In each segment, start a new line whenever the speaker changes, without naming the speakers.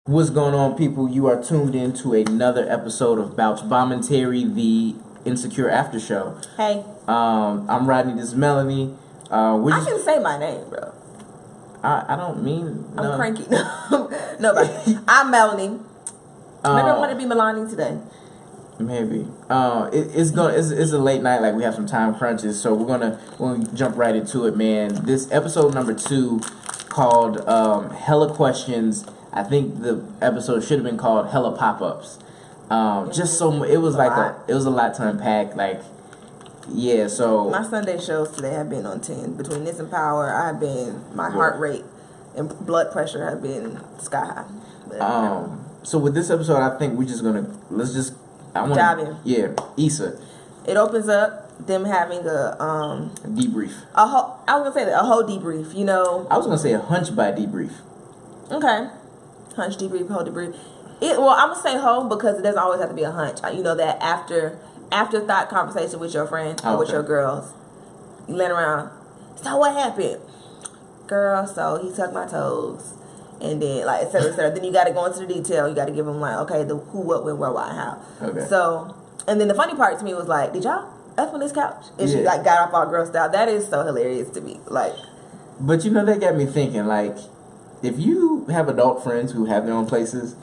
What's going on, people? You are tuned in to another episode of Bouch Bommentary, the Insecure After Show.
Hey.
I'm Rodney, this is Melanie.
I can say my name, bro.
I don't mean...
I'm cranky. No, but I'm Melanie. Maybe I want to be Melanie today.
Maybe. It's a late night, like we have some time crunches, so we're gonna jump right into it, man. This episode number 2 called Hella Questions. I think the episode should have been called Hella Pop-Ups. Just so it was a lot to unpack. Like, yeah. So
my Sunday shows today have been on 10. Between this and Power, my heart rate and blood pressure have been sky high. But,
so with this episode, I think we're just gonna
dive in.
Yeah, Issa.
It opens up them having a
debrief.
I was gonna say a whole debrief. You know,
I was gonna say a hunch by debrief.
Okay. Hunch debrief, whole debrief. Well, I'm gonna say whole because it doesn't always have to be a hunch. You know, that afterthought conversation with your friend or with your girls. You laying around. So what happened? Girl, so he sucked my toes. And then, like, et cetera, et cetera. Then you got to go into the detail. You got to give them, like, okay, the who, what, when, where, why, how.
Okay.
So, and then the funny part to me was, like, did y'all F on this couch? And she, like, got off all girl style. That is so hilarious to me. Like.
But, you know, that got me thinking, like, if you have adult friends who have their own places,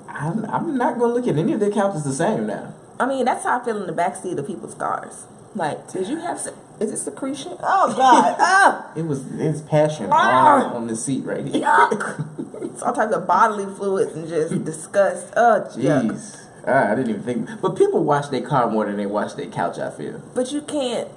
I'm not going to look at any of their couches the same now.
I mean, that's how I feel in the backseat of people's cars. Like, did you have... Is it secretion? Oh, God.
It was passion all on the seat right here.
Yuck. It's all types of bodily fluids and just disgust. Oh,
jeez. I didn't even think. But people wash their car more than they wash their couch, I feel.
But you can't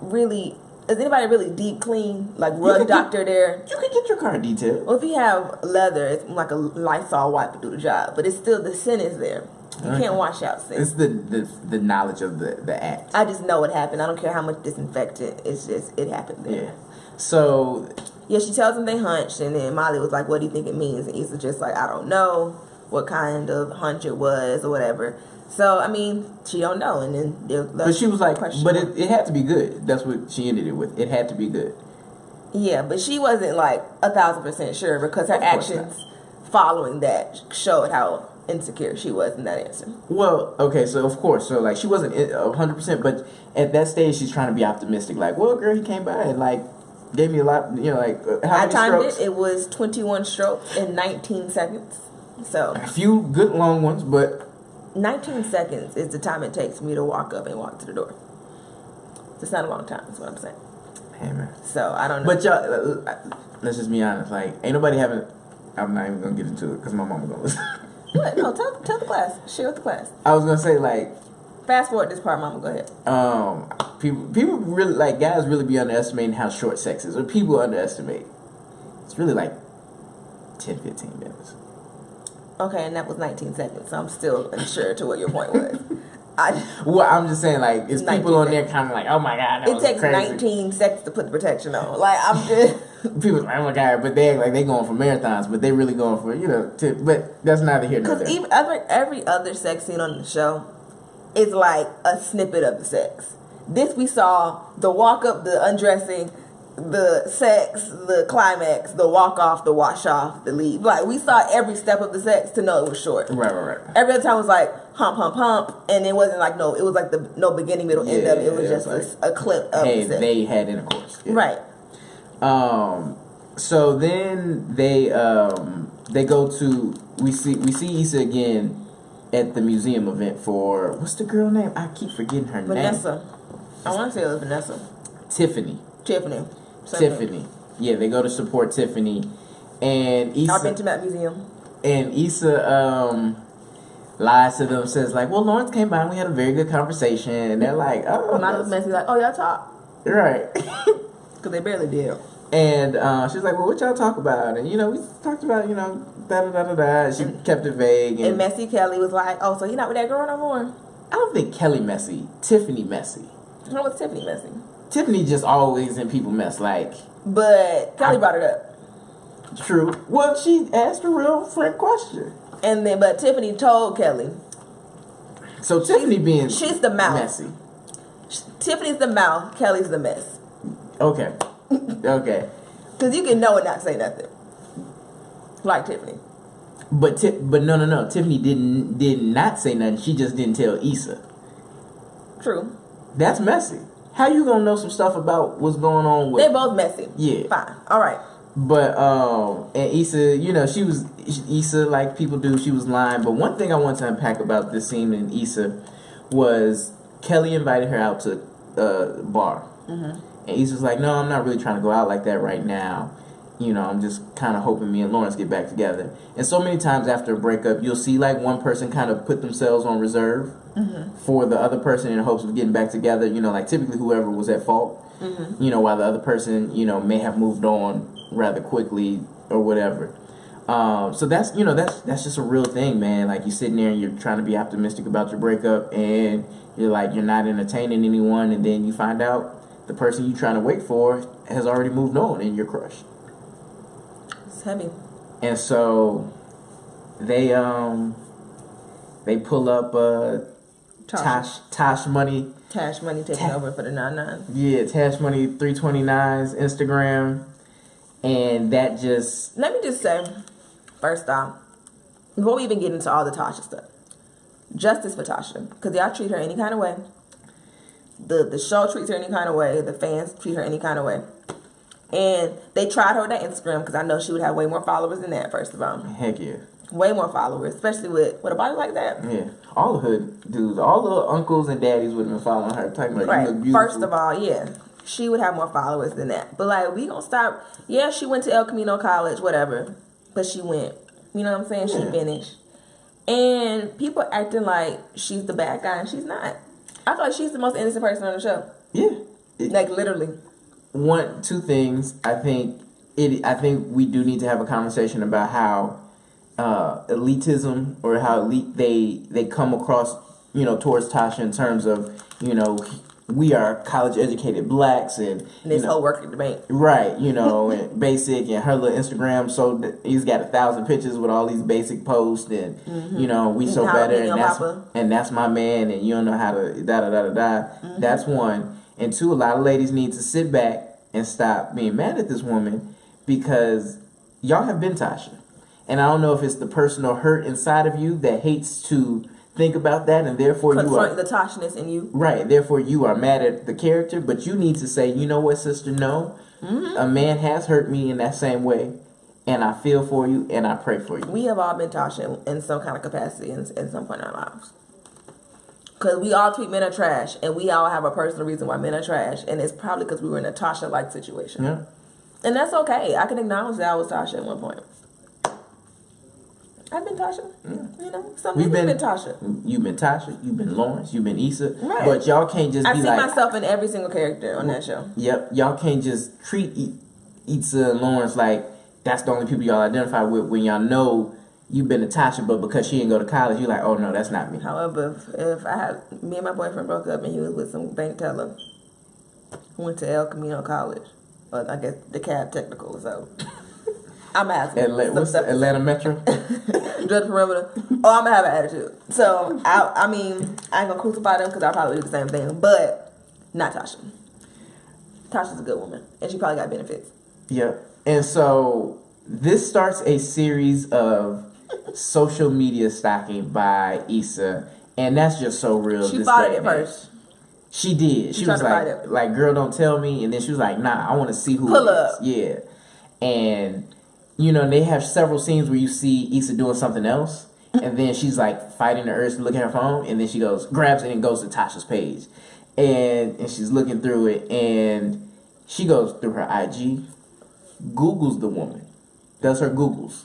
really... Is anybody really deep clean? Like, rug doctor there?
You can get your car detailed.
Well, if you have leather, it's like a Lysol wipe to do the job. But it's still... The scent is there. You can't wash out scent.
It's the knowledge of the act.
I just know it happened. I don't care how much disinfectant. It's just, it happened there.
Yeah. So...
Yeah, she tells him they hunched, and then Molly was like, what do you think it means? And Issa just like, I don't know what kind of hunch it was or whatever. So, I mean, she don't know. And then...
But she was like, but it had to be good. That's what she ended it with. It had to be good.
Yeah, but she wasn't like 1,000% sure because her actions following that showed how insecure she was in that answer.
Well, okay, so of course, so like she wasn't 100%, but at that stage she's trying to be optimistic. Like, well, girl, he came by and like gave me a lot, you know, like how many strokes?
It was 21 strokes in 19 seconds. So
a few good long ones, but 19
seconds is the time it takes me to walk up and walk to the door. It's not a long time. That's what I'm saying.
Hey man.
So I don't know.
But y'all, let's just be honest. Like, ain't nobody having. I'm not even gonna get into it because my mama gonna listen.
What? No, tell the class. Share with the class.
I was gonna say, like,
fast forward this part, Mama. Go ahead.
People really, like, guys really be underestimating how short sex is, or people underestimate. It's really like 10-15 minutes.
Okay, and that was 19 seconds, so I'm still unsure to what your point was.
Well, I'm just saying, like, it's people on there kind of like, oh my God, that was
takes
crazy.
19 seconds to put the protection on. Like, I'm just...
People like, oh my God, but they act like they going for marathons, but they really going for, you know, but that's neither here nor there.
Because every other sex scene on the show is like a snippet of the sex. This we saw the walk up, the undressing, the sex, the climax, the walk off, the wash off, the leave. Like, we saw every step of the sex to know it was short.
Right.
Every other time was like hump, hump, hump, and it wasn't like it was like the no beginning, middle, end of it. It was just like, a clip of the sex.
They had intercourse. Yeah.
Right.
So then they go to we see Issa again at the museum event for what's the girl name? I keep forgetting her name.
Vanessa. I want to say it was Vanessa.
Tiffany. Yeah, they go to support Tiffany, and Issa.
I've been to that museum.
And Issa lies to them, says like, "Well, Lawrence came by and we had a very good conversation." And they're like, "Oh."
And I was messy like, "Oh, y'all talk."
Right.
Because they barely did.
And she's like, well, what y'all talk about? And, you know, we talked about, you know, da-da-da-da-da. She kept it vague.
And Messy Kelly was like, oh, so he not with that girl no more?
I don't think Kelly messy. Tiffany messy.
How was Tiffany messy?
Tiffany just always in people mess, like.
But Kelly brought it up.
True. Well, she asked a real frank question.
And then, but Tiffany told Kelly.
So Tiffany being
she's the mouth.
Messy.
Tiffany's the mouth. Kelly's the mess.
Okay.
Because you can know and not say nothing. Like Tiffany.
But no. Tiffany did not say nothing. She just didn't tell Issa.
True.
That's messy. How you gonna know some stuff about what's going on with...
They both messy.
Yeah.
Fine. All right.
But, and Issa, Issa, like people do, she was lying. But one thing I want to unpack about this scene in Issa was Kelly invited her out to a bar. Mm-hmm. And Issa was like, no, I'm not really trying to go out like that right now. I'm just kind of hoping me and Lawrence get back together. And so many times after a breakup, you'll see like one person kind of put themselves on reserve for the other person in hopes of getting back together. Like typically whoever was at fault. Mm-hmm. While the other person, may have moved on rather quickly or whatever. So that's just a real thing, man. Like you're sitting there and you're trying to be optimistic about your breakup and you're like, you're not entertaining anyone. And then you find out the person you're trying to wait for has already moved on and you're crushed.
Heavy.
And so they pull up Tosh Money.
Tash Money taking over for the 99.
Yeah, Tash Money 329's Instagram. And that just...
Let me just say, first off, before we even get into all the Tasha stuff, justice for Tasha. Because y'all treat her any kind of way. The show treats her any kind of way. The fans treat her any kind of way. And they tried her with that Instagram because I know she would have way more followers than that, first of all.
Heck yeah.
Way more followers, especially with a body like that.
Yeah. All the hood dudes, all the uncles and daddies would have been following her. Talking about,
right.
You look beautiful.
First of all, yeah. She would have more followers than that. But, like, we gonna stop. Yeah, she went to El Camino College, whatever. But she went. You know what I'm saying? Yeah. She finished. And people acting like she's the bad guy, and she's not. I thought she's the most innocent person on the show.
Yeah.
Like, literally.
Two things. I think we do need to have a conversation about how elitism or how elite they come across, towards Tasha in terms of, we are college educated blacks and
this whole working debate.
Right, and basic and her little Instagram, so he's got 1,000 pictures with all these basic posts and we so better and that's my man and you don't know how to da da da da da. Mm-hmm. That's one. And two, a lot of ladies need to sit back and stop being mad at this woman because y'all have been Tasha. And I don't know if it's the personal hurt inside of you that hates to think about that and therefore
confront the Tashness in you.
Right. Therefore you are mad at the character, but you need to say, you know what, sister, no. Mm-hmm. A man has hurt me in that same way. And I feel for you and I pray for you.
We have all been Tasha in some kind of capacity in some point in our lives. Because we all tweet men are trash, and we all have a personal reason why men are trash, and it's probably because we were in a Tasha-like situation. Yeah. And that's okay. I can acknowledge that I was Tasha at one point. I've been Tasha. Yeah. We've been Tasha.
You've been Tasha, you've been Lawrence, you've been Issa.
Right.
But y'all can't just be like...
I see myself in every single character on that show.
Yep. Y'all can't just treat Issa and Lawrence like that's the only people y'all identify with when y'all know you've been to Tasha, but because she didn't go to college, you're like, oh no, that's not me.
However, if I had me and my boyfriend broke up and he was with some bank teller who went to El Camino College, but I guess the cab technical, so I'm asking.
What's Atlanta Metro?
Judge Perimeter. Oh, I'm gonna have an attitude. So I mean, I ain't gonna crucify them because I'll probably do the same thing, but not Tasha. Tasha's a good woman, and she probably got benefits.
Yep. And so this starts a series of social media stalking by Issa, and that's just so real.
She fought it first.
She did. She was like, girl, don't tell me. And then she was like, nah, I want to see who
pull up.
Yeah. And, they have several scenes where you see Issa doing something else, and then she's like fighting the urge to look at her phone, and then she grabs it and goes to Tasha's page. And she's looking through it, and she goes through her IG, Googles the woman. Does her Googles.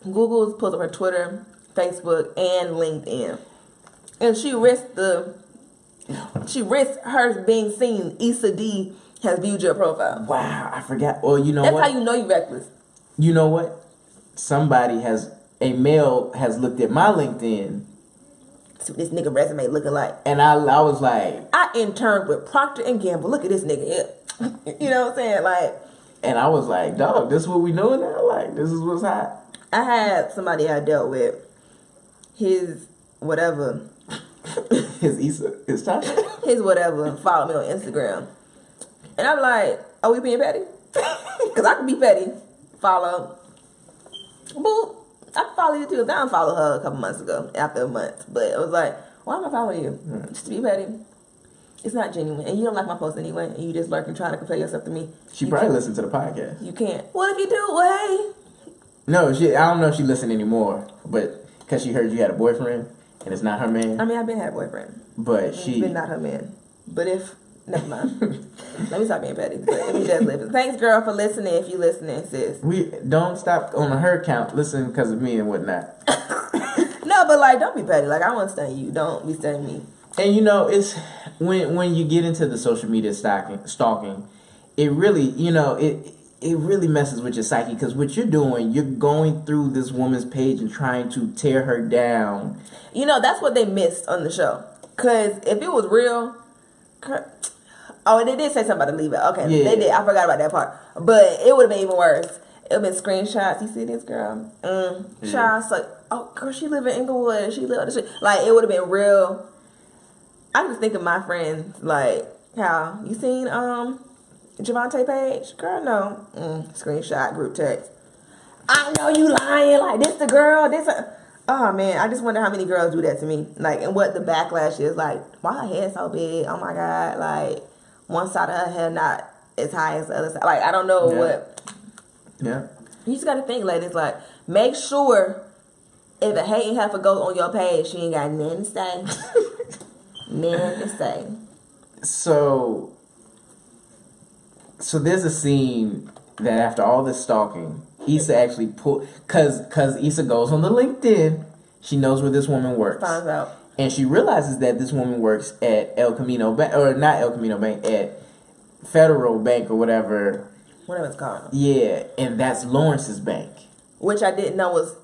Googles, pulls up her Twitter, Facebook, and LinkedIn. And she risks her being seen. Issa D has viewed your profile.
Wow, I forgot. Well,
That's how you know you're reckless.
You know what? A male has looked at my LinkedIn.
See what this nigga resume looking like.
And I was like...
I interned with Procter & Gamble. Look at this nigga. You know what I'm saying? Like...
And I was like, dog, this is what we doing now? Like, this is what's hot.
I had somebody I dealt with. His whatever.
His Tasha?
His whatever. Follow me on Instagram. And I'm like, are we being petty? Because I can be petty. Follow. Boop. I follow you too. I don't follow her a couple months ago, after a month. But it was like, why am I following you? Just to be petty. It's not genuine. And you don't like my post anyway. And you just lurking trying to compare yourself to me.
She probably listened to the podcast.
You can't. Well, if you do, well, hey.
No, I don't know if she listened anymore. But because she heard you had a boyfriend and it's not her man.
I mean, I've been had a boyfriend.
But
It's been not her man. But if... Never mind. Let me stop being petty. But let me just listen. Thanks, girl, for listening. If you listening, sis.
We don't stop on her account. Listen because of me and whatnot.
No, but like, don't be petty. Like, I won't stun you. Don't be stunning me.
And you know, it's when you get into the social media stalking, it really, you know, it really messes with your psyche because what you're doing, you're going through this woman's page and trying to tear her down.
You know, that's what they missed on the show. Because if it was real... Oh, they did say something about to leave it. Okay, yeah. They did. I forgot about that part. But it would have been even worse. It would have been screenshots. You see this girl? Shots like, oh, girl, she live in Inglewood. She live on the street. Like, it would have been real. I just think of my friends, like, how, you seen Javante Page? Girl, no. Screenshot, group text. I know you lying. Like, this the girl. Oh, man, I just wonder how many girls do that to me. Like, and what the backlash is. Like, why her hair so big? Oh, my God. Like, one side of her hair not as high as the other side. Like, I don't know what. Yeah. You just got to think, ladies, like, make sure if a hating heifer goes on your page, she ain't got nothing to say. Nothing to say.
So there's a scene that after all this stalking, Issa actually because Issa goes on the LinkedIn, she knows where this woman works.
Finds out.
And she realizes that this woman works at El Camino Bank, or not El Camino Bank, at Federal Bank or whatever.
Whatever it's called.
Yeah, and that's Lawrence's bank.
Which I didn't know was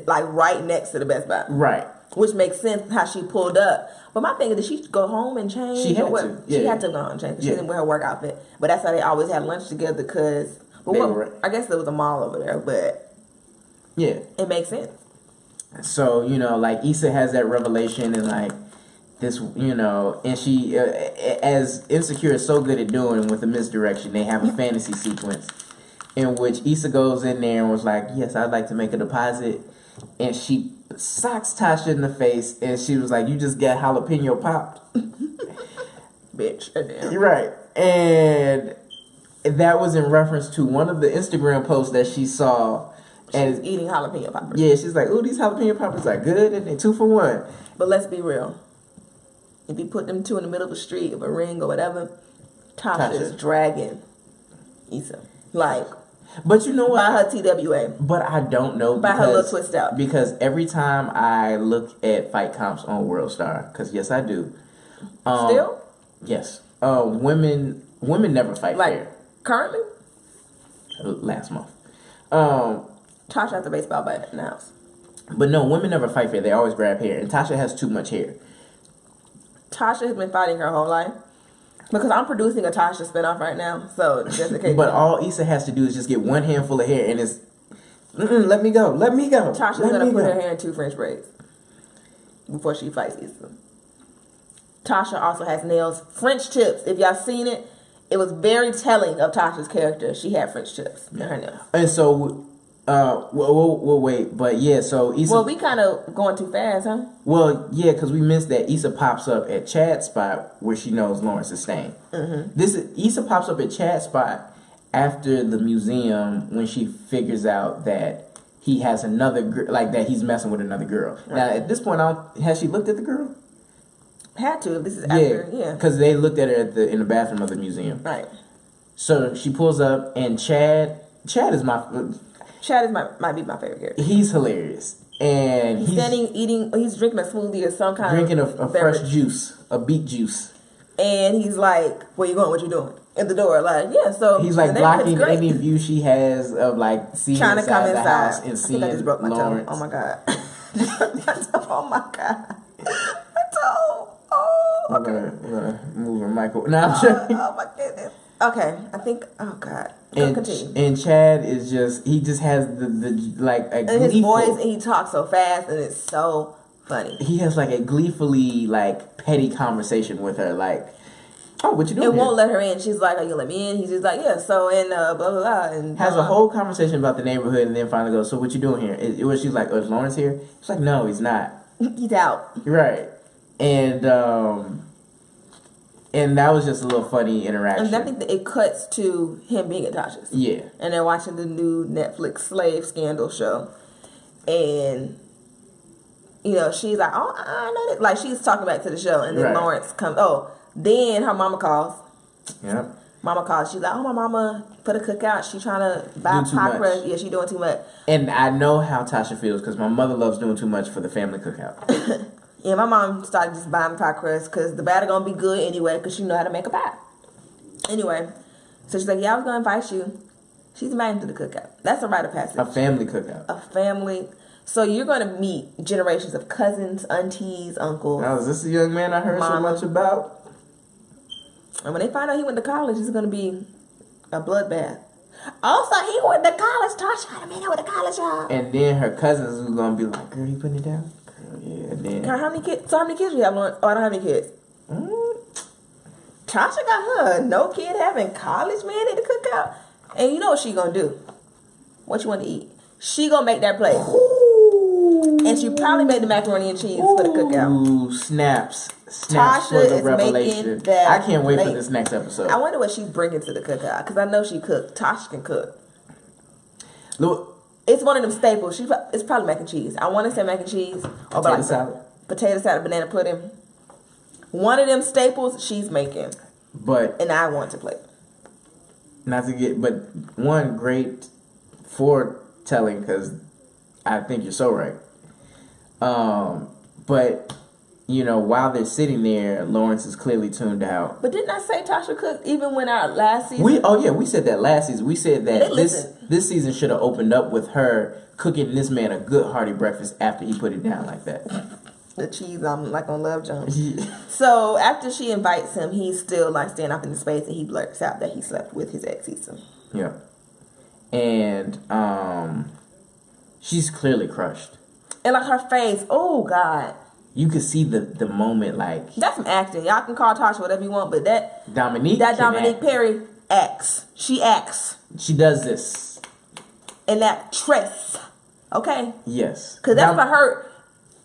like right next to the Best Buy.
Right.
Which makes sense how she pulled up. But my thing is, did she go home and change?
She had to. Yeah.
She had to go home and change because she didn't wear her work outfit. But that's how they always had lunch together because... I guess there was a mall over there, but...
Yeah.
It makes sense.
So, you know, like, Issa has that revelation and, like, this, you know, and she, as Insecure is so good at doing with the misdirection, they have a fantasy sequence in which Issa goes in there and was like, yes, I'd like to make a deposit. And she socks Tasha in the face and she was like, you just got jalapeno popped.
Bitch. Damn.
You're right. And that was in reference to one of the Instagram posts that she saw.
She's eating jalapeno poppers.
Yeah, she's like, ooh, these jalapeno poppers are good and they're 2 for $1.
But let's be real. If you put them two in the middle of the street of a ring or whatever, Tasha is dragging Issa. Like,
but you know what?
By her TWA.
But I don't know.
By her little twist out.
Because every time I look at fight comps on World Star, because yes, I do.
Still?
Yes. Women never fight fair.
Currently?
Last month.
Tasha has the baseball bat in the house.
But no, women never fight fair. They always grab hair. And Tasha has too much hair.
Tasha has been fighting her whole life. Because I'm producing a Tasha spinoff right now. So, just in case.
But all Issa has to do is just get one handful of hair and it's, let me go. Let me go.
Tasha's going to put her hair in 2 French braids before she fights Issa. Tasha also has nails, French tips. If y'all seen it, it was very telling of Tasha's character. She had French tips in her nails.
And so, we'll wait. But yeah, so Issa...
Well, we kind of going too fast, huh?
Well, yeah, because we missed that Issa pops up at Chad's spot where she knows Lawrence is staying. Mm-hmm. Issa pops up at Chad's spot after the museum when she figures out that he has another girl, like that he's messing with another girl. Right. Now, at this point, has she looked at the girl?
Had to. This is after, yeah.
Because they looked at her in the bathroom of the museum.
Right.
So she pulls up, and Chad is might
be my favorite character.
He's hilarious, and
he's standing eating. He's drinking a smoothie or some kind
drinking a fresh juice, a beet juice.
And he's like, "Where you going? What you doing?" At the door, like, yeah. So
he's like blocking any view she has of like seeing
trying to come
the
inside
house and seeing
I just broke my
Lawrence.
toe. Oh my god! Oh my god! My toe. Oh, okay.
We're gonna move her Michael. No, I'm joking.
Oh my goodness. Okay, I think. Oh god. Continue.
And Chad is he just has the like a
and his voice, and he talks so fast, and it's so funny.
He has like a gleefully like petty conversation with her, like Oh, what you doing?
It won't let her in. She's like, "Are you let me in?" He's just like, "Yeah." So and blah blah blah, and
has a whole conversation about the neighborhood, and then finally goes, "So what you doing here?" It was she's like, "Oh, is Lawrence here?" She's like, "No, he's not.
He's out."
Right, and that was just a little funny interaction.
And I think that it cuts to him being at Tasha's.
Yeah,
and they're watching the new Netflix slave scandal show, and she's like, "Oh, I know that." Like she's talking back to the show, and then
right.
Lawrence comes. Oh, then her mama calls.
Yeah.
Mama calls. She's like, "Oh, my mama put a cookout. She trying to buy pie crust. Yeah, she doing too much."
And I know how Tasha feels because my mother loves doing too much for the family cookout.
Yeah, my mom started just buying pie crust because the batter gonna be good anyway because she know how to make a pie. Anyway, so she's like, "Yeah, I was gonna invite you." She's invited to the cookout. That's a rite of passage.
A family cookout.
A family. So you're gonna meet generations of cousins, aunties, uncles.
Now, is this the young man I heard so much about?
And when they find out he went to college, it's gonna be a bloodbath. Also, he went to college. Tasha had a man with a college job.
And then her cousins are gonna be like, "Girl, you putting it down?" Girl, yeah. And then
how many kids? So how many kids do you have, Lawrence? Oh, I don't have any kids. Tasha got her no kid having college man at the cookout, and you know what she gonna do? What you want to eat? She gonna make that plate. And she probably made the macaroni and cheese for the cookout.
Ooh, snaps
Tasha
for the
is
revelation.
making that
I can't wait
plate.
for this next episode.
I wonder what she's bringing to the cookout because I know she cooked. Tasha can cook.
Look,
it's one of them staples. It's probably mac and cheese. I want to say mac and cheese or
potato salad,
banana pudding. One of them staples she's making. And I want to play.
Not to get, but one great foretelling because I think you're so right. But while they're sitting there, Lawrence is clearly tuned out.
But didn't I say Tasha cooked even when our last season?
We said that last season. We said that this season should have opened up with her cooking this man a good hearty breakfast after he put it down like that.
The cheese, I'm like on Love Jones.
Yeah.
So after she invites him, he's still like standing up in the space, and he blurts out that he slept with his ex Issa.
Yeah, and she's clearly crushed.
And like her face, oh God.
You could see the moment, like
that's some acting. Y'all can call Tasha whatever you want, but that
Dominique
Perry acts. She acts.
She does this.
And that tress, okay?
Yes,
because that's for her.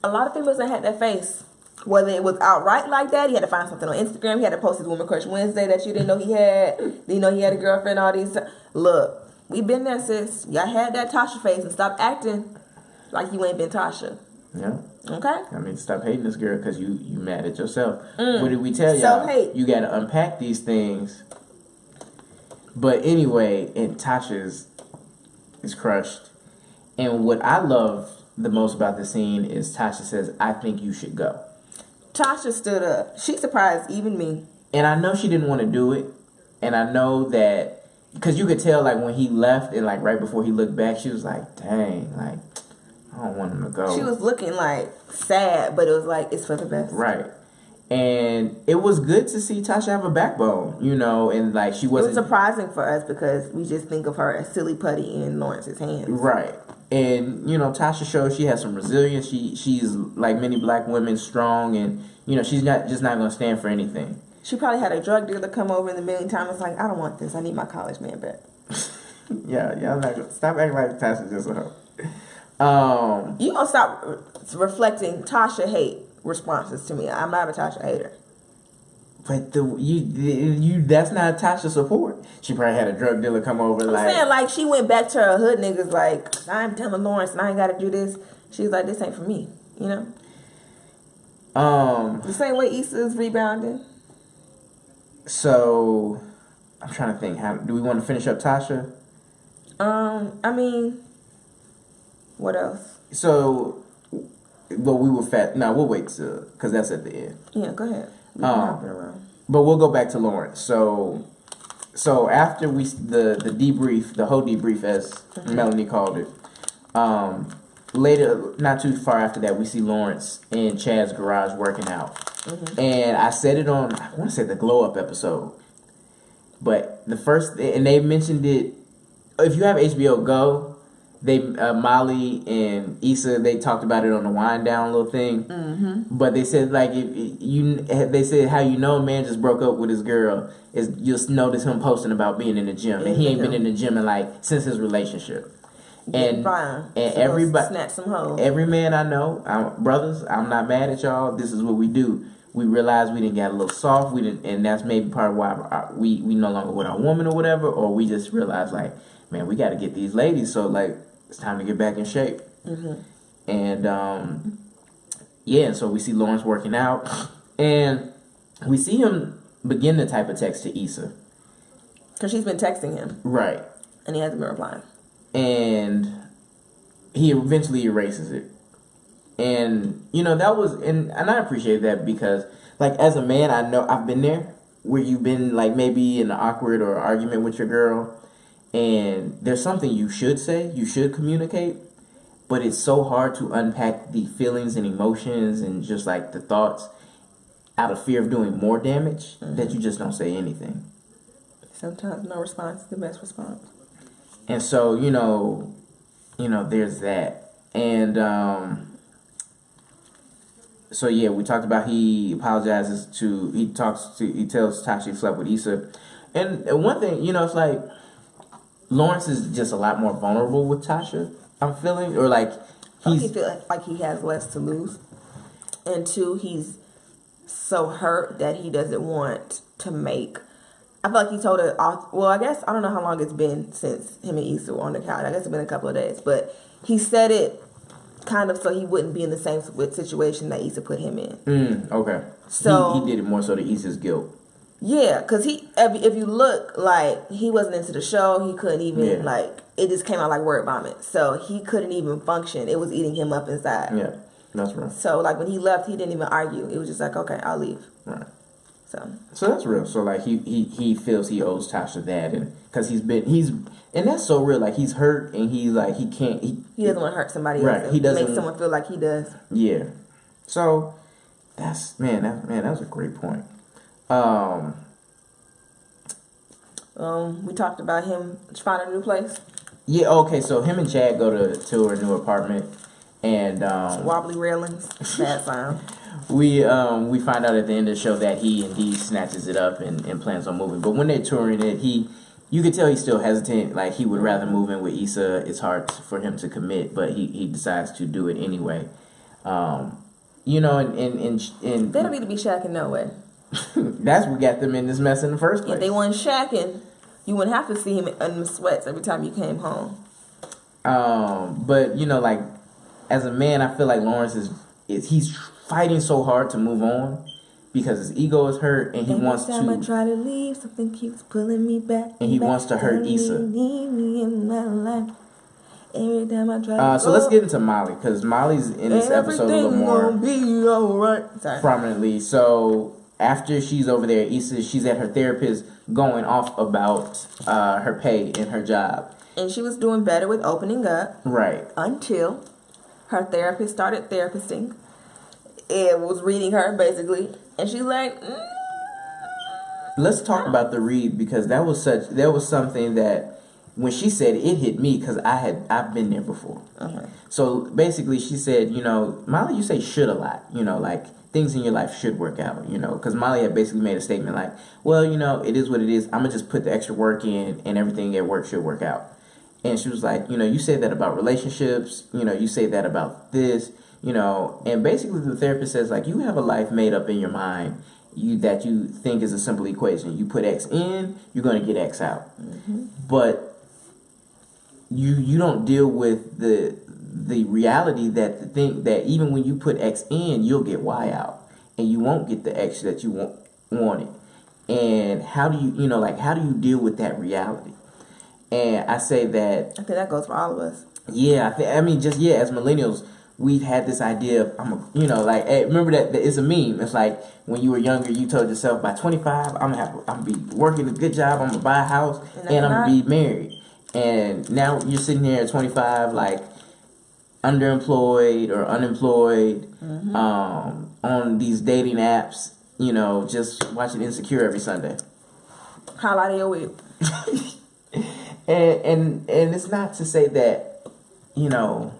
A lot of females that had that face, whether it was outright like that, he had to find something on Instagram. He had to post his Woman Crush Wednesday that you didn't know he had. He had a girlfriend. All these. Look, we been there, sis. Y'all had that Tasha face, and stop acting like you ain't been Tasha.
Yeah.
Okay.
I mean, stop hating this girl because you mad at yourself. What did we tell y'all? Self-hate. You got to unpack these things. But anyway, and Tasha is crushed. And what I love the most about the scene is Tasha says, "I think you should go."
Tasha stood up. She surprised even me.
And I know she didn't want to do it. And I know that because you could tell, like, when he left and, like, right before he looked back, she was like, dang, like, I don't want him to go.
She was looking, like, sad, but it was like, it's for the best.
Right. And it was good to see Tasha have a backbone, and, like, she wasn't...
It was surprising for us because we just think of her as silly putty in Lawrence's hands.
Right. And, Tasha shows she has some resilience. She's, like many black women, strong, and, she's not going to stand for anything.
She probably had a drug dealer come over in the million times. Like, I don't want this. I need my college man back.
Yeah, I'm not gonna stop acting like Tasha's just a hoe.
You gonna stop reflecting Tasha hate responses to me. I'm not a Tasha hater.
But that's not Tasha support. She probably had a drug dealer come over.
I'm saying, like, she went back to her hood niggas like, I'm telling Lawrence and I ain't gotta do this. She's like, this ain't for me, The same way Issa's rebounding.
So I'm trying to think, how do we want to finish up Tasha?
I mean, what else?
So, well, we were we'll wait because that's at the end.
Yeah, go ahead.
But we'll go back to Lawrence. So after the debrief, the whole debrief, as Melanie called it. Later, not too far after that, we see Lawrence in Chad's garage working out. And I said it on, I want to say the Glow Up episode. But and they mentioned it, if you have HBO Go, they Molly and Issa, they talked about it on the wind down little thing. But they said like they said how you know a man just broke up with his girl is just notice him posting about being in the gym, and he ain't been in the gym in like since his relationship. And everybody
snatch some hoes.
Every man I know, brothers, I'm not mad at y'all. This is what we do. We realized we didn't get a little soft. We didn't, and that's maybe part of why we no longer with our woman or whatever. Or we just realized like, man, we got to get these ladies. So like, it's time to get back in shape. And yeah, so we see Lawrence working out, and we see him begin to type a text to Issa
because she's been texting him,
right?
And he hasn't been replying.
And he eventually erases it. And you know that was and I appreciate that because like as a man I know I've been there where you've been like maybe in an awkward or argument with your girl and there's something you should say, you should communicate, but it's so hard to unpack the feelings and emotions and just like the thoughts out of fear of doing more damage that you just don't say anything.
Sometimes no response is the best response.
And so, you know, there's that. And so yeah, we talked about he tells Tasha he slept with Issa. And one thing, you know, it's like Lawrence is just a lot more vulnerable with Tasha, I'm feeling, or like
he feels like he has less to lose. And two, he's so hurt that he doesn't want to make. I feel like he told her, well, I guess, I don't know how long it's been since him and Issa were on the couch. I guess it's been a couple of days. But he said it kind of so he wouldn't be in the same situation that Issa put him in.
Okay.
So
he did it more so to Issa's guilt.
Yeah, because if you look, like, he wasn't into the show. He couldn't even, like, it just came out like word vomit. So he couldn't even function. It was eating him up inside.
Yeah, that's right.
So, like, when he left, he didn't even argue. It was just like, okay, I'll leave.
Right.
So
that's real. So like he feels he owes Tasha that, and because and that's so real. Like he's hurt, and he can't. He
doesn't want to hurt somebody
right.
else.
He doesn't
make someone feel like he does.
Yeah. So that's that was a great point.
We talked about him finding a new place.
Yeah. Okay. So him and Chad go to a new apartment, and
wobbly railings. Bad sound.
We find out at the end of the show that he indeed snatches it up and plans on moving. But when they're touring it, you could tell he's still hesitant. Like he would rather move in with Issa. It's hard for him to commit, but he decides to do it anyway. You know, and
they don't need to be shacking no way.
That's what got them in this mess in the first place.
If they weren't shacking, you wouldn't have to see him in the sweats every time you came home.
But you know, like as a man, I feel like Lawrence he's fighting so hard to move on because his ego is hurt and he wants to.
Every time I try to leave, something keeps pulling me back.
And he wants to hurt Issa.
Leave me in my life. Every time I try to
so let's get into Molly because Molly's in this episode a little more
be all right.
Prominently. So after she's over there, Issa, she's at her therapist going off about her pay and her job.
And she was doing better with opening up.
Right.
Until her therapist started therapizing. It was reading her basically, and she's like,
Let's talk about the read because that was something that when she said it hit me because I've been there before. So basically, she said, you know, Molly, you say should a lot, you know, like things in your life should work out, you know, because Molly had basically made a statement like, well, you know, it is what it is. I'm gonna just put the extra work in, and everything at work should work out. And she was like, you know, you say that about relationships, you know, you say that about this. You know, and basically the therapist says, like, you have a life made up in your mind that you think is a simple equation. You put X in, you're going to get X out. But you don't deal with the reality that even when you put X in, you'll get Y out. And you won't get the X that you wanted. And how do you deal with that reality? And I say that...
I think that goes for all of us.
Yeah, as millennials... We've had this idea of, hey, remember that it's a meme. It's like when you were younger, you told yourself by 25, I'm gonna be working a good job, I'm gonna buy a house, and I'm gonna be married. And now you're sitting here at 25, like underemployed or unemployed, on these dating apps, you know, just watching Insecure every Sunday.
Highlight of your week.
and it's not to say that you know,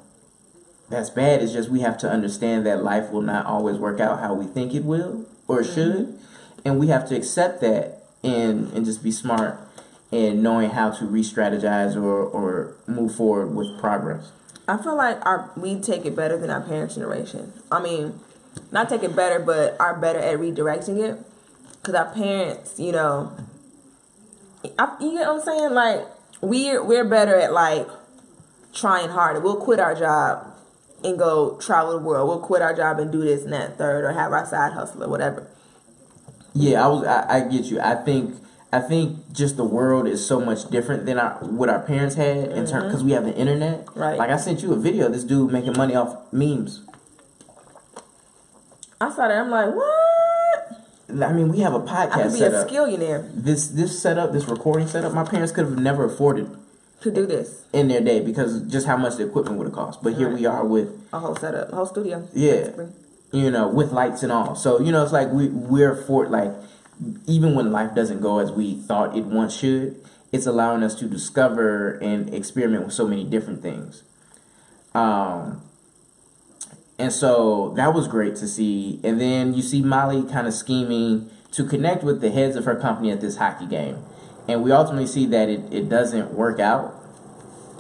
that's bad. It's just we have to understand that life will not always work out how we think it will or should. And we have to accept that and just be smart in knowing how to re-strategize or move forward with progress.
I feel like we take it better than our parents' generation. I mean, not take it better, but are better at redirecting it. Because our parents, you know, you get what I'm saying? Like, we're better at, like, trying harder. We'll quit our job and go travel the world. We'll quit our job and do this and that third, or have our side hustle or whatever.
Yeah, I get you. I think just the world is so much different than what our parents had in turn, because we have the internet.
Right.
Like, I sent you a video of this dude making money off memes.
I saw that. I'm like, what?
I mean, we have a podcast
I could be
setup.
a skillionaire.
This setup, this recording setup, my parents could have never afforded
to do this
in their day because just how much the equipment would have cost. But here we are with
a whole setup, a whole studio.
Yeah,
basically.
You know, with lights and all. So you know, it's like we're for like even when life doesn't go as we thought it once should, it's allowing us to discover and experiment with so many different things. And so that was great to see. And then you see Molly kind of scheming to connect with the heads of her company at this hockey game. And we ultimately see that it doesn't work out.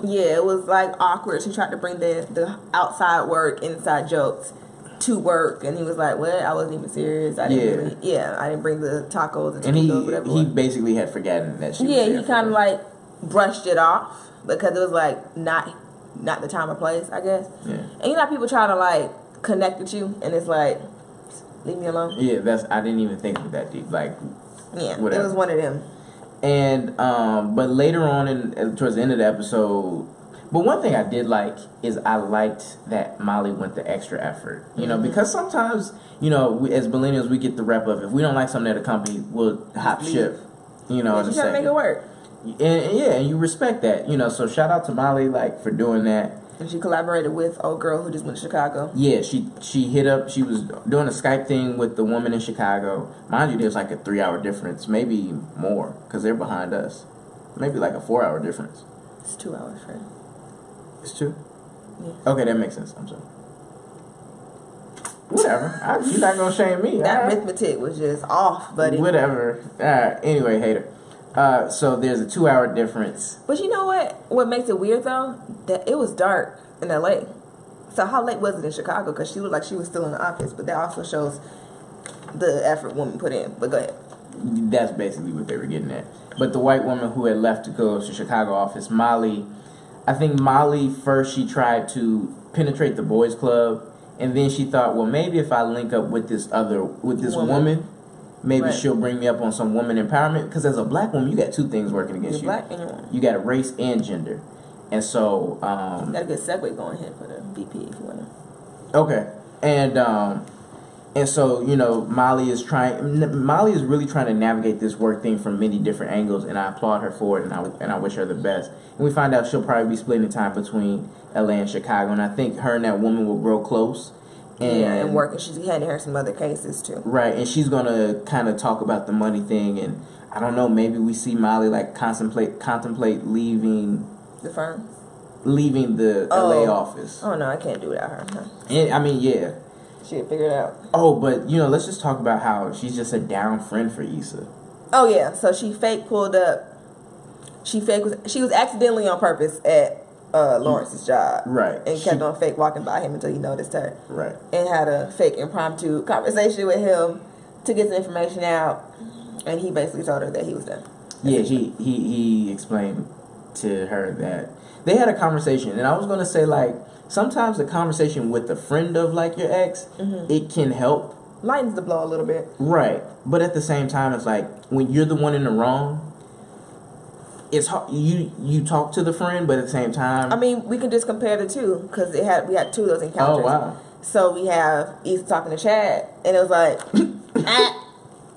Yeah, it was like awkward. She tried to bring the outside work, inside jokes to work. And he was like, what? I wasn't even serious. I didn't bring the tacos and
taquitos,
whatever.
He basically had forgotten that she was there.
Yeah, he kind of like brushed it off because it was like not the time or place, I guess.
Yeah.
And you know how people try to like connect with you and it's like, leave me alone.
Yeah, I didn't even think of that deep. Like,
yeah,
whatever.
It was one of them.
And but later on towards the end of the episode, but one thing I did like is I liked that Molly went the extra effort. You know, because sometimes, you know, as millennials we get the rep of if we don't like something at a company, we'll hop ship. You know,
she's trying to make it work.
And you respect that, you know. So shout out to Molly, like, for doing that.
And she collaborated with old girl who just went to Chicago. Yeah,
she hit up. She was doing a Skype thing with the woman in Chicago. Mind you, there's like a 3-hour difference, maybe more, because they're behind us. Maybe like a 4-hour difference.
It's 2 hours, friend.
It's 2.
Yeah.
Okay, that makes sense. I'm sorry. Whatever. You're not gonna shame me.
That arithmetic was just off, buddy.
Whatever. Anyway, hater. So there's a 2-hour difference.
But you know what? What makes it weird though? That it was dark in LA. So how late was it in Chicago? Because she looked like she was still in the office. But that also shows the effort woman put in. But go ahead.
That's basically what they were getting at. But the white woman who had left to go to Chicago office, Molly, I think Molly first she tried to penetrate the boys club, and then she thought, well, maybe if I link up with this woman maybe she'll bring me up on some woman empowerment. Because as a black woman, you got 2 things working against you.
Black and woman.
You got a race and gender. And so
got a good segue going here for the VP if you want to.
Okay. And so, you know, Molly is really trying to navigate this work thing from many different angles, and I applaud her for it, and I wish her the best. And we find out she'll probably be splitting time between LA and Chicago, and I think her and that woman will grow close.
And work, and she's handing her some other cases too.
Right, and she's gonna kind of talk about the money thing, and I don't know, maybe we see Molly like contemplate leaving
the firm,
leaving the LA office.
Oh no, I can't do without her. No.
And I mean, yeah,
she'll figure it out.
Oh, but you know, let's just talk about how she's just a down friend for Issa.
Oh yeah, so she fake pulled up. She was accidentally on purpose at Lawrence's job.
Right.
And kept on fake walking by him until he noticed her.
Right.
And had a fake impromptu conversation with him to get the information out. And he basically told her that he was done.
Yeah, he explained to her that they had a conversation. And I was going to say, like, sometimes the conversation with a friend of, like, your ex, it can help.
Lightens the blow a little bit.
Right. But at the same time, it's like, when you're the one in the wrong, it's hard. You talk to the friend, but at the same time,
I mean, we can just compare the two because we had 2 of those encounters.
Oh wow!
So we have Issa talking to Chad, and it was like,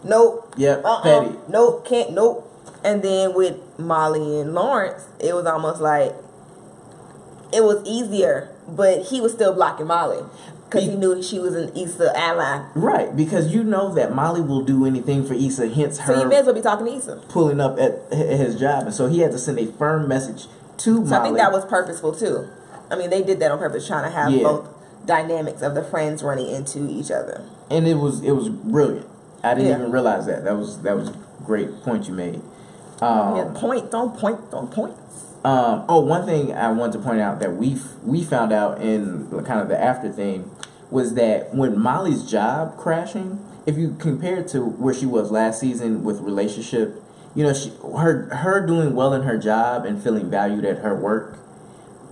nope,
yep, petty,
nope, can't, nope. And then with Molly and Lawrence, it was almost like it was easier, but he was still blocking Molly. Because he knew she was an Issa ally.
Right, because you know that Molly will do anything for Issa, hence her...
So you may as well be talking to Issa.
...pulling up at his job. And so he had to send a firm message to Molly.
So I think that was purposeful, too. I mean, they did that on purpose, trying to have both dynamics of the friends running into each other.
And it was brilliant. I didn't even realize that. That was a great point you made.
Don't point.
One thing I wanted to point out that we found out in kind of the after thing was that when Molly's job crashing, if you compare it to where she was last season with relationship, you know, her doing well in her job and feeling valued at her work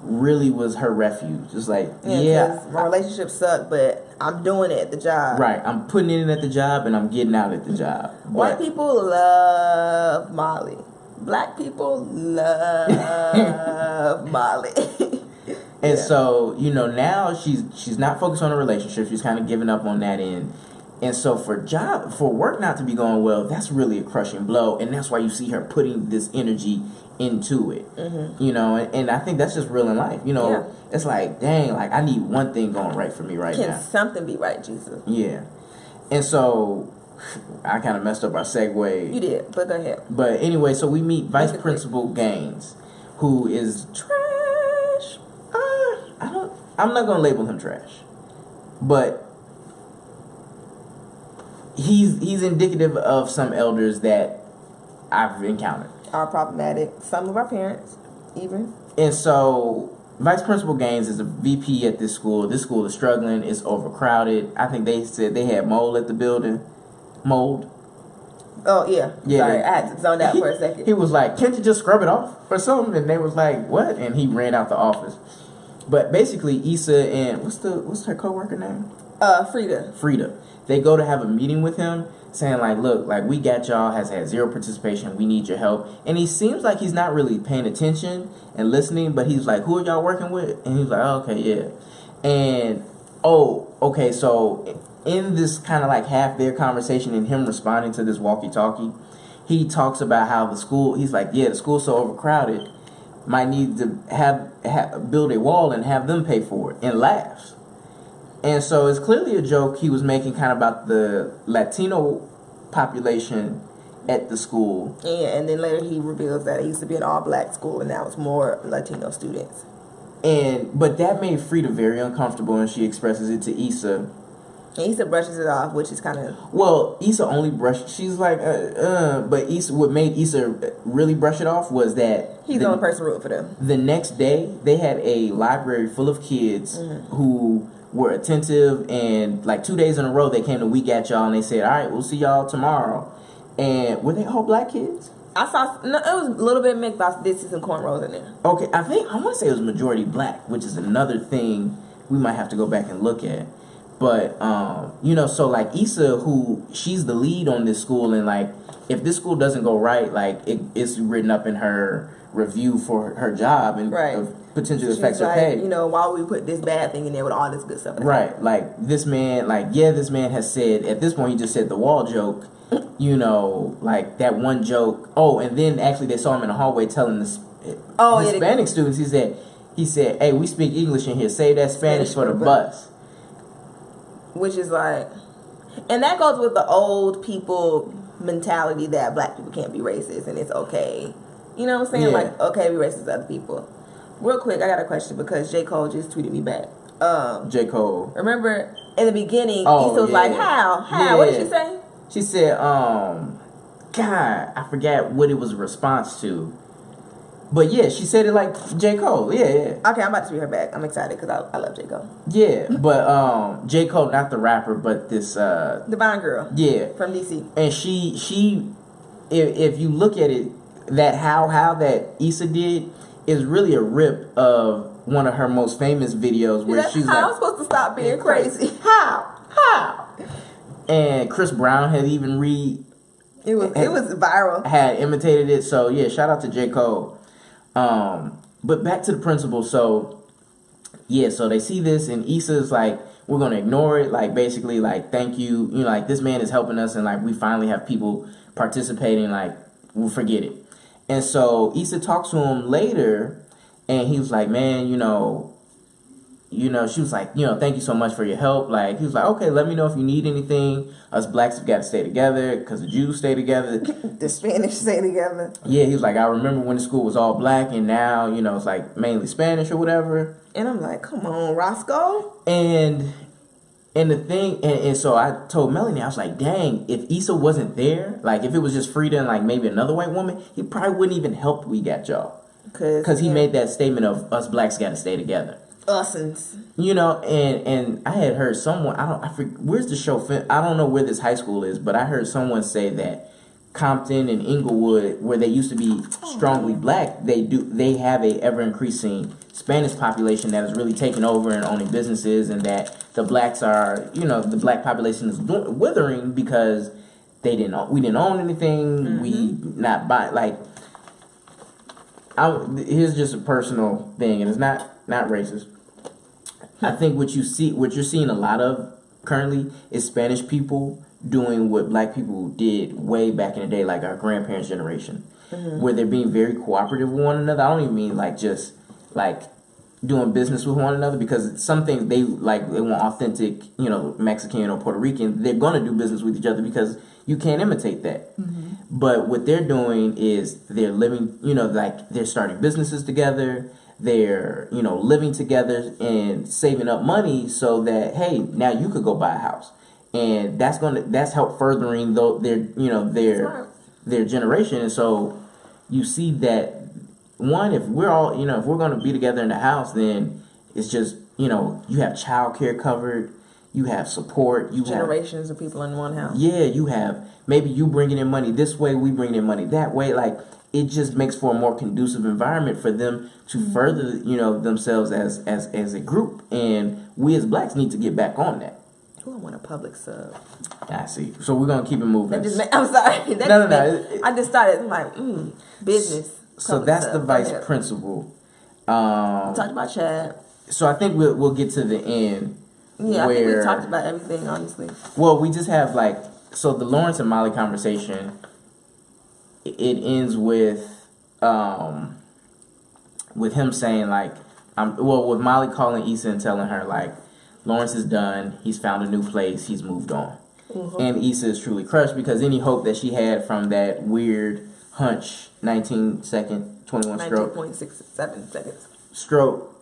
really was her refuge. It's like,
my relationship sucked, but I'm doing it at the job.
Right, I'm putting it in at the job and I'm getting out at the job.
White people love Molly. Black people love Molly.
And so, you know, now she's not focused on a relationship. She's kind of giving up on that end. And so for work not to be going well, that's really a crushing blow. And that's why you see her putting this energy into it. Mm-hmm. You know, and I think that's just real in life. You know, it's like, dang, like I need one thing going right for me now.
Can something be right, Jesus?
Yeah. And so I kind of messed up our segue.
You did, but go ahead.
But anyway, so we meet Vice Principal Gaines, who is trash. I'm not gonna label him trash, but he's indicative of some elders that I've encountered.
Are problematic. Some of our parents, even.
And so Vice Principal Gaines is a VP at this school. This school is struggling. It's overcrowded. I think they said they had mold at the building. Mold.
Oh, yeah. Sorry, I had to zone out for a second.
He was like, can't you just scrub it off or something? And they was like, what? And he ran out the office. But basically, Issa and, what's her co-worker name?
Frida.
They go to have a meeting with him saying like, look, like we got y'all, has had zero participation. We need your help. And he seems like he's not really paying attention and listening, but he's like, who are y'all working with? And he's like, oh, okay, yeah. And, okay, so in this kind of like half their conversation and him responding to this walkie-talkie, he talks about how the school, he's like, yeah, the school's so overcrowded, might need to have build a wall and have them pay for it, and laughs. And so it's clearly a joke he was making kind of about the Latino population at the school.
Yeah, and then later he reveals that it used to be an all-black school and now it's more Latino students.
But that made Frida very uncomfortable, and she expresses it to Issa.
And Issa brushes it off, which is kind of...
Well, Issa only brushed... She's like, but Issa, what made Issa really brush it off was that...
He's the only person rooting for them.
The next day, they had a library full of kids who were attentive, and like 2 days in a row, they came to Week at y'all, and they said, all right, we'll see y'all tomorrow. And were they all black kids?
I saw... No, it was a little bit mixed, but I did see some cornrows in there.
Okay, I want to say it was majority black, which is another thing we might have to go back and look at. But, you know, so, like, Issa, she's the lead on this school, and, like, if this school doesn't go right, like, it's written up in her review for her job and potentially affects her pay.
You know, why would we put this bad thing in there with all this good stuff?
Right. Like, this man, this man has said, at this point, he just said the wall joke, you know, like, that one joke. Oh, and then, actually, they saw him in the hallway telling the Hispanic students, he said, hey, we speak English in here. Save that Spanish for the bus.
Which is like, and that goes with the old people mentality that black people can't be racist and it's okay. You know what I'm saying?
Yeah.
Like, okay, be racist to other people. Real quick, I got a question because J. Cole just tweeted me back.
J. Cole.
Remember in the beginning, Issa was like, how?
Yeah.
What did she say?
She said, God, I forgot what it was a response to. But yeah, she said it like J. Cole. Yeah.
Okay, I'm about to read her back. I'm excited because I love J. Cole.
Yeah, but J. Cole, not the rapper, but this
Divine Girl.
Yeah.
From DC.
And she if you look at it, that how that Issa did is really a rip of one of her most famous videos where she's like,
how I'm supposed to stop being crazy?
How? And Chris Brown had even
it was viral.
Had imitated it. So yeah, shout out to J. Cole. But back to the principal. So yeah, so they see this and Issa's like, we're gonna ignore it, like basically like thank you, you know, like this man is helping us and like we finally have people participating, like we'll forget it. And so Issa talks to him later and he was like, man, you know, you know, she was like, you know, thank you so much for your help. Like, he was like, okay, let me know if you need anything. Us blacks have got to stay together because the Jews stay together.
The Spanish stay together.
Yeah, he was like, I remember when the school was all black and now, you know, it's like mainly Spanish or whatever.
And I'm like, come on, Roscoe.
And the thing, and so I told Melanie, I was like, dang, if Issa wasn't there, like if it was just Frida and like maybe another white woman, he probably wouldn't even help We Got Y'all. Because he made that statement of us blacks got to stay together. Ussens. You know, and I had heard someone, I forget, where's the show? I don't know where this high school is, but I heard someone say that Compton and Inglewood, where they used to be strongly black, they have a ever increasing Spanish population that is really taking over and owning businesses, and that the blacks are, you know, the black population is withering because we didn't own anything, mm-hmm. We not buy, like, here's just a personal thing, and it's not racist. I think what you're seeing a lot of currently is Spanish people doing what black people did way back in the day, like our grandparents' generation, mm-hmm. where they're being very cooperative with one another. I don't even mean like just like doing business with one another, because some things they want authentic, you know, Mexican or Puerto Rican. They're gonna do business with each other because you can't imitate that. Mm-hmm. But what they're doing is they're living, you know, like they're starting businesses together. They're, you know, living together and saving up money so that, hey, now you could go buy a house. And that's helped furthering their generation. And so you see that, one, if we're all, you know, if we're going to be together in the house, then it's just, you know, you have childcare covered, you have support, you
generations of people in one house.
Yeah, you have, maybe you bringing in money this way, we bringing in money that way. Like, it just makes for a more conducive environment for them to further, you know, themselves as a group. And we as blacks need to get back on that.
I want a public sub.
I see. So we're gonna keep it moving.
I'm sorry. No. I just started like business.
So that's the vice principal.
Talked about Chad.
So I think we'll get to the end.
Yeah, I think we talked about everything, honestly.
Well, we just have so the Lawrence and Molly conversation. It ends with him saying with Molly calling Issa and telling her like, Lawrence is done. He's found a new place. He's moved on. Mm-hmm. And Issa is truly crushed because any hope that she had from that weird hunch, 19-second, 21 stroke.
19.67 seconds.
Stroke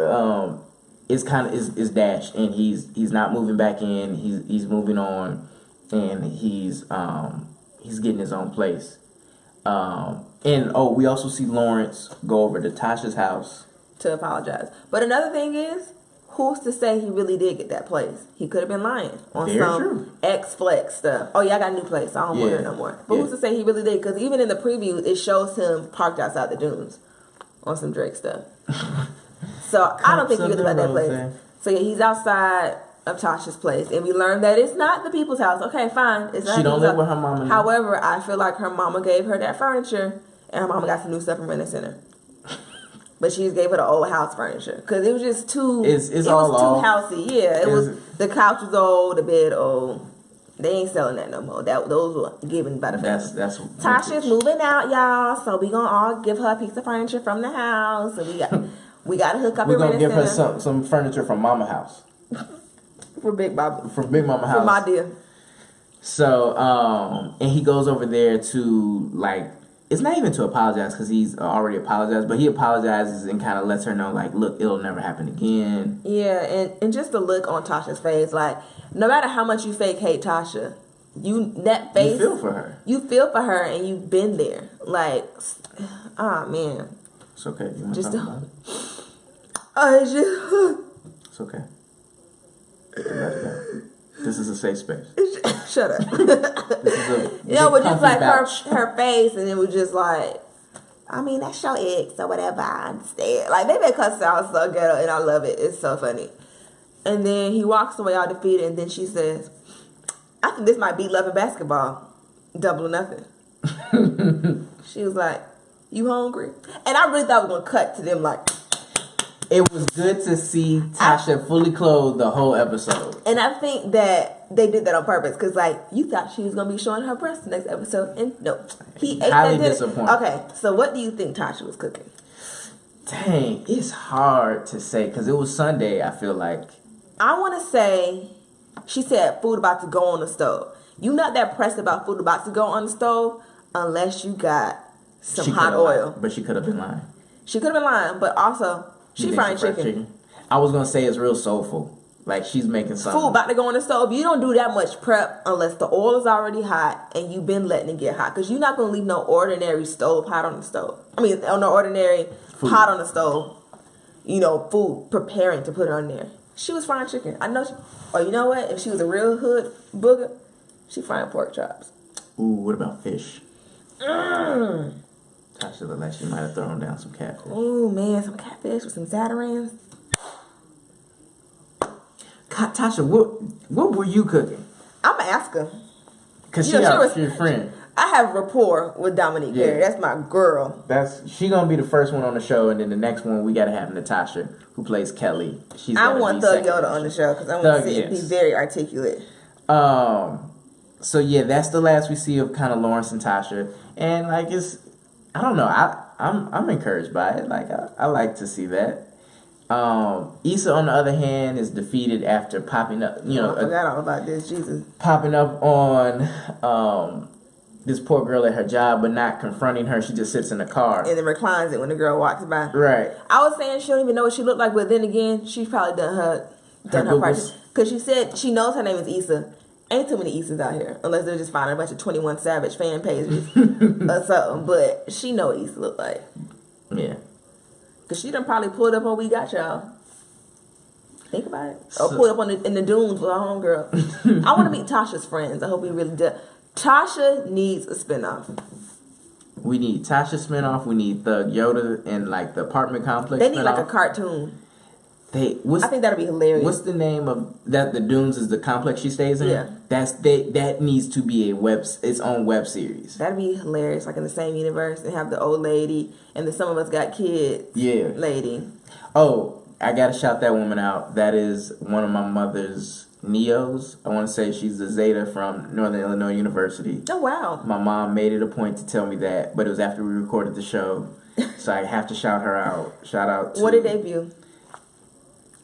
is dashed, and he's not moving back in. He's moving on, and he's getting his own place. We also see Lawrence go over to Tasha's house
to apologize. But another thing is, who's to say he really did get that place? He could have been lying on some X-Flex stuff. Oh, yeah, I got a new place. I don't want it no more. But who's to say he really did? Because even in the preview, it shows him parked outside the dunes on some Drake stuff. So I don't think he really about that place. So yeah, he's outside of Tasha's place, and we learned that it's not the people's house. Okay, fine. It's not.
She don't live with her mama.
However, I feel like her mama gave her that furniture, and her mama got some new stuff from Rent Center. But she just gave her the old house furniture because it was just too. It was too housey. Yeah, the couch was old, the bed old. They ain't selling that no more. Those were given by the family. That's Tasha's moving out, y'all. So we gonna all give her a piece of furniture from the house, and we got to hook up.
We're gonna give her some furniture from Mama house.
For Big Mama house.
For
my dear.
So and he goes over there to it's not even to apologize because he's already apologized, but he apologizes and kind of lets her know, like, look, it'll never happen again.
Yeah, and just the look on Tasha's face, like, no matter how much you fake hate Tasha, you
feel for her.
You feel for her, and you've been there. Like, man.
It's okay. You want to talk about it? It's okay. This is a safe space.
Shut up. But just like her face, and it was just like, I mean, that's your ex or whatever. I understand. Like, they make her sound so ghetto, and I love it. It's so funny. And then he walks away all defeated, and then she says, I think this might be Love and Basketball. Double or nothing. She was like, you hungry? And I really thought we were going to cut to them like...
It was good to see Tasha fully clothed the whole episode.
And I think that they did that on purpose because, like, you thought she was going to be showing her breasts the next episode, and no. He ate
highly disappointed.
Okay, so what do you think Tasha was cooking?
Dang, it's hard to say because it was Sunday. I feel like
I want to say she said food about to go on the stove. You not that pressed about food about to go on the stove unless you got some hot oil.
But she could have been lying.
She could have been lying, but also she frying chicken.
I was gonna say it's real soulful. Like she's making something.
Food about to go on the stove. You don't do that much prep unless the oil is already hot and you've been letting it get hot. Because you're not gonna leave no ordinary stove hot on the stove. I mean, no ordinary pot on the stove. You know, food preparing to put it on there. She was frying chicken. I know. Or you know what? If she was a real hood booger, she frying pork chops.
Ooh, what about fish? Tasha looked like she might have thrown down some catfish.
Ooh, man, some catfish with some Zatarans.
Tasha, what were you cooking?
I'm going to ask her.
Because she's your friend.
I have rapport with Dominique Perry. That's my girl.
She gonna be the first one on the show, and then the next one we gotta have Natasha, who plays Kelly.
I want Thug Yoda on the show because I want to see it be very articulate.
So yeah, that's the last we see of kind of Lawrence and Tasha, and like I don't know, I'm encouraged by it. Like I like to see that. Issa, on the other hand, is defeated after popping up. I
forgot all about this. Jesus,
popping up on this poor girl at her job, but not confronting her. She just sits in the car
and then reclines it when the girl walks by.
Right.
I was saying she don't even know what she looked like, but then again, she's probably done her part because she said she knows her name is Issa. Ain't too many Issas out here unless they're just finding a bunch of 21 Savage fan pages or something. But she know what Issa look like.
Yeah.
Because she done probably pulled up on We Got Y'all. Think about it. Or pulled up in the dunes with her homegirl. I want to meet Tasha's friends. I hope we really do. Tasha needs a spinoff.
We need Tasha spinoff. We need Thug Yoda and like the apartment complex.
They need like a cartoon. I think that'd be hilarious.
What's the name of that? The Dunes is the complex she stays in.
Yeah,
that needs to be its own web series.
That'd be hilarious, like in the same universe, and have the old lady and the Some of Us Got Kids.
Yeah,
lady.
Oh, I gotta shout that woman out. That is one of my mother's Neos. I want to say she's a Zeta from Northern Illinois University.
Oh wow!
My mom made it a point to tell me that, but it was after we recorded the show, so I have to shout her out. Shout out to
what did they debut?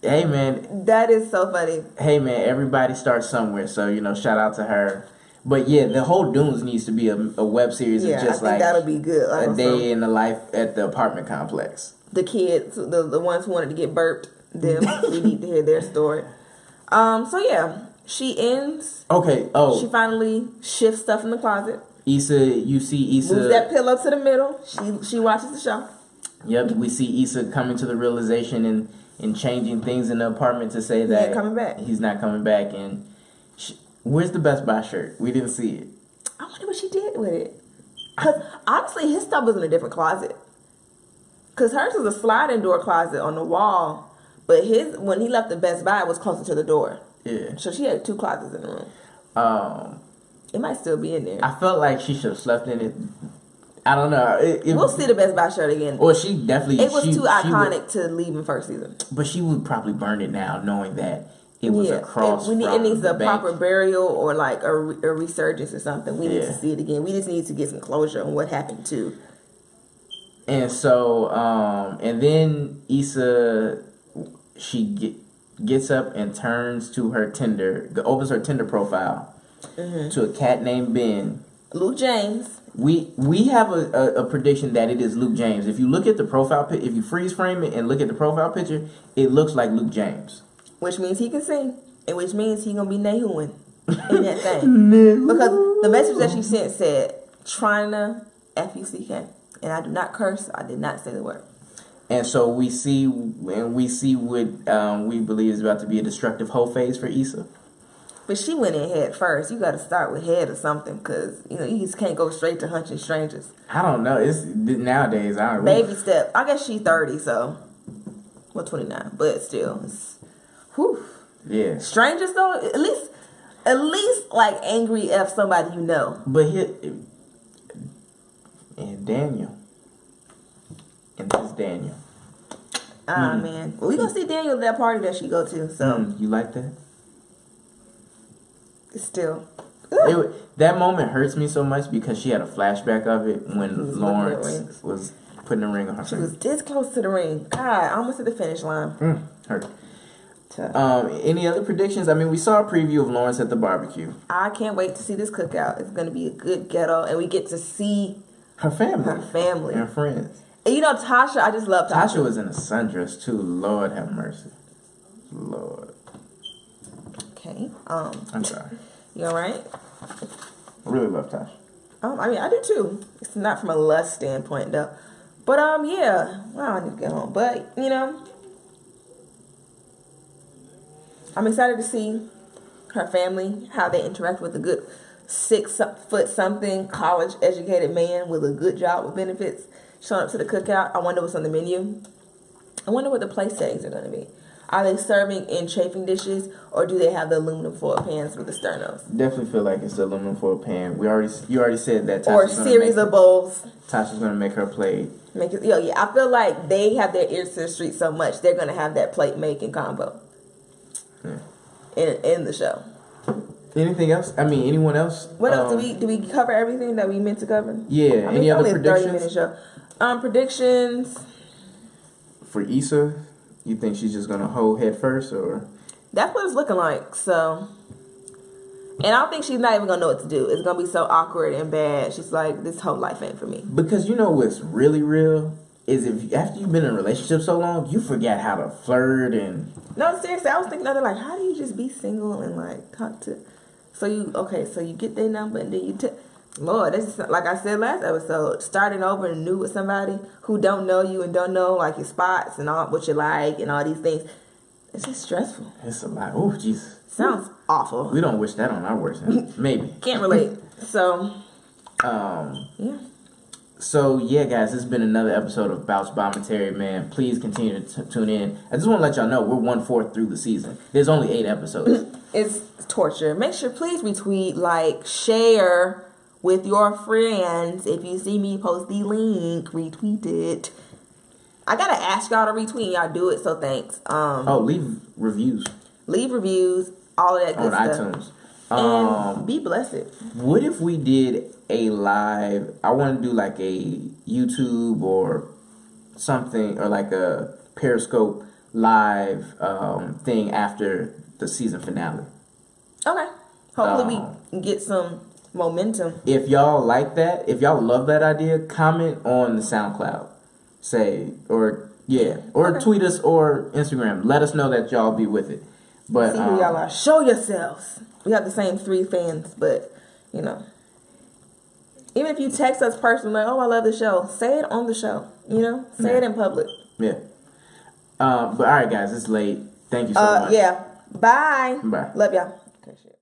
Hey man,
that is so funny.
Hey man, everybody starts somewhere, so shout out to her. But yeah, the whole Dunes needs to be a web series.
Yeah,
of just
I think that'll be good.
A day in the life at the apartment complex.
The kids, the ones who wanted to get burped, them we need to hear their story. So yeah, she ends.
Okay. Oh,
she finally shifts stuff in the closet.
You see Issa
moves that pillow to the middle. She watches the show.
Yep, we see Issa coming to the realization and changing things in the apartment to say that he's not coming back. And where's the Best Buy shirt? We didn't see it.
I wonder what she did with it. Because honestly, his stuff was in a different closet. Because hers was a sliding door closet on the wall. But when he left the Best Buy, it was closer to the door.
Yeah.
So she had 2 closets in the room. It might still be in there.
I felt like she should have slept in it. I don't know.
We'll see the Best Buy shirt again.
Or she definitely...
It was too iconic to leave in first season.
But she would probably burn it now, knowing that it was across from
it needs a
bank.
proper burial or like a resurgence or something. We need to see it again. We just need to get some closure on what happened to.
And so, and then Issa, she gets up and turns to her Tinder, opens her Tinder profile to a cat named Ben.
Luke James.
We have a prediction that it is Luke James. If you look at the profile, if you freeze frame it and look at the profile picture, it looks like Luke James.
Which means he can sing, and which means he gonna be Nehooing in that thing. Because the message that she sent said, Trina F-U-C-K. And I do not curse. I did not say the word.
And so we see what we believe is about to be a destructive hoe phase for Issa.
But she went in head first. You got to start with head or something, because you just can't go straight to hunching strangers.
I don't know. It's nowadays. I don't.
Baby step. I guess she's 30, so 29, but still, it's, whew.
Yeah.
Strangers though, at least like angry F somebody you know.
But and Daniel, and this is Daniel.
Man, well, we gonna see Daniel at that party that she go to. So
you like that?
Still,
that moment hurts me so much because she had a flashback of it when Lawrence was putting the ring on her
She
finger.
was this close to the ring. God, almost at the finish line.
Hurt. Any other predictions? I mean, we saw a preview of Lawrence at the barbecue.
I can't wait to see this cookout. It's going to be a good ghetto, and we get to see
her family.
And
her friends.
And you know, Tasha, I just love Tasha.
Tasha was in a sundress, too. Lord have mercy. Lord.
Okay.
I'm sorry.
You all right?
I really love Tasha.
I mean, I do, too. It's not from a lust standpoint, though. But, yeah. Wow, I need to get home. But, you know, I'm excited to see her family, how they interact with a good 6-foot-something college-educated man with a good job with benefits showing up to the cookout. I wonder what's on the menu. I wonder what the place settings are going to be. Are they serving in chafing dishes, or do they have the aluminum foil pans with the sternos?
Definitely feel like it's the aluminum foil pan. You already said that.
Or a series of bowls.
Tasha's going to make her plate.
Yeah, I feel like they have their ears to the street so much, they're going to have that plate making combo. Yeah. In the show.
Anything else? I mean, anyone else?
What else? Do we cover everything that we meant to cover?
Yeah.
I mean,
any other predictions?
30-minute show. Predictions.
For Issa, you think she's just gonna hold head first, or?
That's what it's looking like. So, and I don't think she's not even gonna know what to do. It's gonna be so awkward and bad. She's like, this whole life ain't for me.
Because you know what's really real is if after you've been in a relationship so long, you forget how to flirt and.
No, seriously, I was thinking of it like, how do you just be single and like talk to? So you get their number and then you Lord, this is like I said last episode, starting over and new with somebody who don't know you and don't know like your spots and all what you like and all these things. It's just stressful.
It's a lot. Oh, Jesus.
Sounds awful.
We don't wish that on our worst enemy. Maybe.
Can't relate. So. Yeah.
So, yeah, guys, this has been another episode of Bouch Bommentary, man. Please continue to tune in. I just want to let y'all know we're 1/4 through the season. There's only 8 episodes.
It's torture. Make sure, please retweet, like, share with your friends. If you see me post the link, retweet it. I got to ask y'all to retweet. Y'all do it, so thanks.
Leave reviews.
Leave reviews. All of that good
on
stuff.
iTunes.
And be blessed.
What if we did a live? I want to do like a YouTube or something, or like a Periscope live thing after the season finale.
Okay. Hopefully we can get some momentum.
If y'all like that, if y'all love that idea, comment on the SoundCloud. Or tweet us or Instagram. Let us know that y'all be with it. But
see who y'all are. Show yourselves. We have the same 3 fans, but you know. Even if you text us personally, like, oh, I love the show, say it on the show. You know? Say it in public.
Yeah. But all right, guys, it's late. Thank you so much.
Yeah. Bye.
Bye.
Love y'all. Okay, shit.